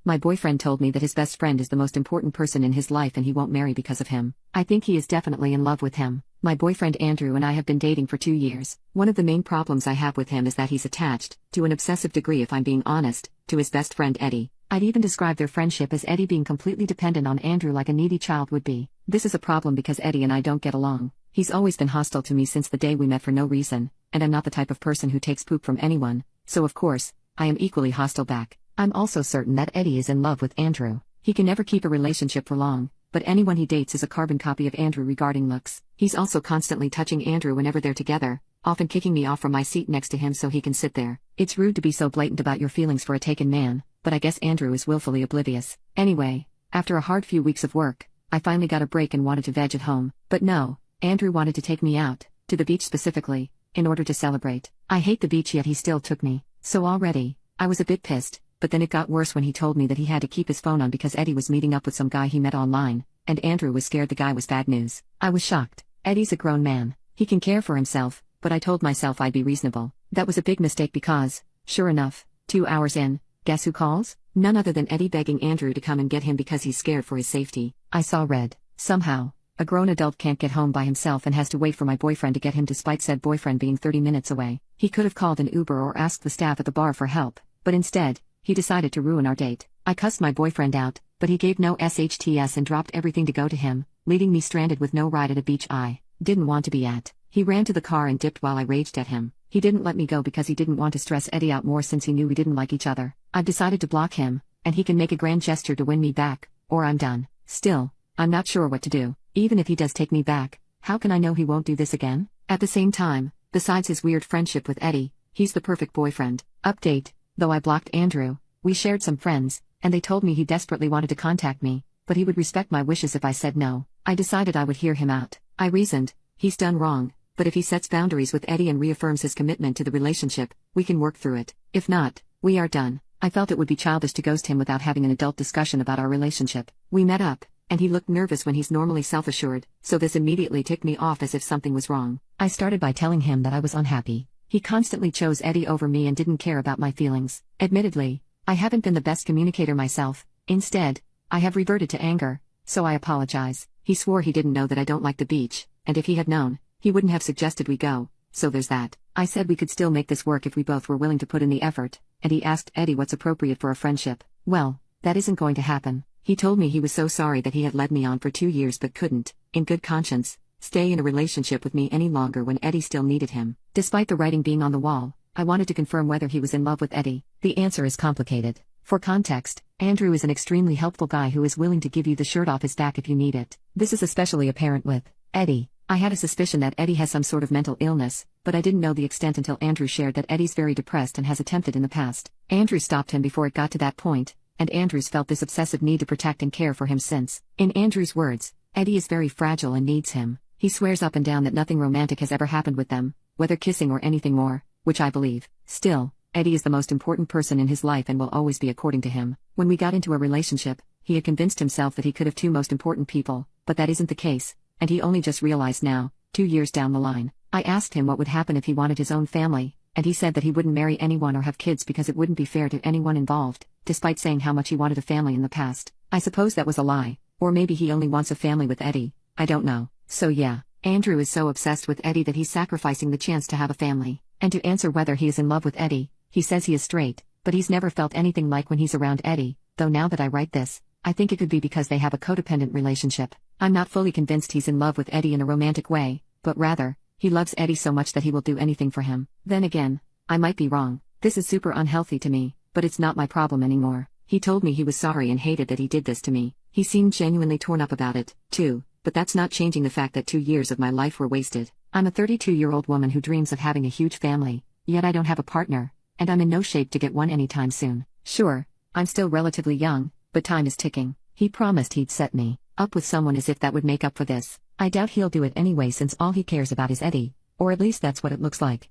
My boyfriend told me that his best friend is the most important person in his life and he won't marry because of him. I think he is definitely in love with him. My boyfriend Andrew and I have been dating for 2 years. One of the main problems I have with him is that he's attached, to an obsessive degree if I'm being honest, to his best friend Eddie. I'd even describe their friendship as Eddie being completely dependent on Andrew like a needy child would be. This is a problem because Eddie and I don't get along. He's always been hostile to me since the day we met for no reason, and I'm not the type of person who takes poop from anyone, so of course, I am equally hostile back. I'm also certain that Eddie is in love with Andrew. He can never keep a relationship for long, but anyone he dates is a carbon copy of Andrew regarding looks. He's also constantly touching Andrew whenever they're together, often kicking me off from my seat next to him so he can sit there. It's rude to be so blatant about your feelings for a taken man, but I guess Andrew is willfully oblivious. Anyway, after a hard few weeks of work, I finally got a break and wanted to veg at home. But no, Andrew wanted to take me out, to the beach specifically, in order to celebrate. I hate the beach yet he still took me. So already, I was a bit pissed. But then it got worse when he told me that he had to keep his phone on because Eddie was meeting up with some guy he met online, and Andrew was scared the guy was bad news. I was shocked. Eddie's a grown man. He can care for himself, but I told myself I'd be reasonable. That was a big mistake because, sure enough, 2 hours in, guess who calls? None other than Eddie begging Andrew to come and get him because he's scared for his safety. I saw red. Somehow, a grown adult can't get home by himself and has to wait for my boyfriend to get him despite said boyfriend being 30 minutes away. He could have called an Uber or asked the staff at the bar for help, but instead, he decided to ruin our date. I cussed my boyfriend out, but he gave no SHTS and dropped everything to go to him, leaving me stranded with no ride at a beach I didn't want to be at. He ran to the car and dipped while I raged at him. He didn't let me go because he didn't want to stress Eddie out more since he knew we didn't like each other. I've decided to block him, and he can make a grand gesture to win me back, or I'm done. Still, I'm not sure what to do. Even if he does take me back, how can I know he won't do this again? At the same time, besides his weird friendship with Eddie, he's the perfect boyfriend. Update. Though I blocked Andrew, we shared some friends, and they told me he desperately wanted to contact me, but he would respect my wishes if I said no. I decided I would hear him out. I reasoned, he's done wrong, but if he sets boundaries with Eddie and reaffirms his commitment to the relationship, we can work through it. If not, we are done. I felt it would be childish to ghost him without having an adult discussion about our relationship. We met up, and he looked nervous when he's normally self-assured, so this immediately ticked me off as if something was wrong. I started by telling him that I was unhappy. He constantly chose Eddie over me and didn't care about my feelings. Admittedly, I haven't been the best communicator myself. Instead, I have reverted to anger, so I apologize. He swore he didn't know that I don't like the beach, and if he had known, he wouldn't have suggested we go, so there's that. I said we could still make this work if we both were willing to put in the effort, and he asked Eddie what's appropriate for a friendship. Well, that isn't going to happen. He told me he was so sorry that he had led me on for 2 years but couldn't, in good conscience, stay in a relationship with me any longer when Eddie still needed him. Despite the writing being on the wall, I wanted to confirm whether he was in love with Eddie. The answer is complicated. For context, Andrew is an extremely helpful guy who is willing to give you the shirt off his back if you need it. This is especially apparent with Eddie. I had a suspicion that Eddie has some sort of mental illness, but I didn't know the extent until Andrew shared that Eddie's very depressed and has attempted in the past. Andrew stopped him before it got to that point, and Andrew's felt this obsessive need to protect and care for him since. In Andrew's words, Eddie is very fragile and needs him. He swears up and down that nothing romantic has ever happened with them, whether kissing or anything more, which I believe. Still, Eddie is the most important person in his life and will always be according to him. When we got into a relationship, he had convinced himself that he could have 2 most important people, but that isn't the case, and he only just realized now, 2 years down the line. I asked him what would happen if he wanted his own family, and he said that he wouldn't marry anyone or have kids because it wouldn't be fair to anyone involved, despite saying how much he wanted a family in the past. I suppose that was a lie, or maybe he only wants a family with Eddie, I don't know. So yeah, Andrew is so obsessed with Eddie that he's sacrificing the chance to have a family. And to answer whether he is in love with Eddie, he says he is straight, but he's never felt anything like when he's around Eddie, though now that I write this, I think it could be because they have a codependent relationship. I'm not fully convinced he's in love with Eddie in a romantic way, but rather, he loves Eddie so much that he will do anything for him. Then again, I might be wrong. This is super unhealthy to me, but it's not my problem anymore. He told me he was sorry and hated that he did this to me. He seemed genuinely torn up about it, too, but that's not changing the fact that 2 years of my life were wasted. I'm a 32-year-old woman who dreams of having a huge family, yet I don't have a partner, and I'm in no shape to get one anytime soon. Sure, I'm still relatively young, but time is ticking. He promised he'd set me up with someone as if that would make up for this. I doubt he'll do it anyway since all he cares about is Eddie, or at least that's what it looks like.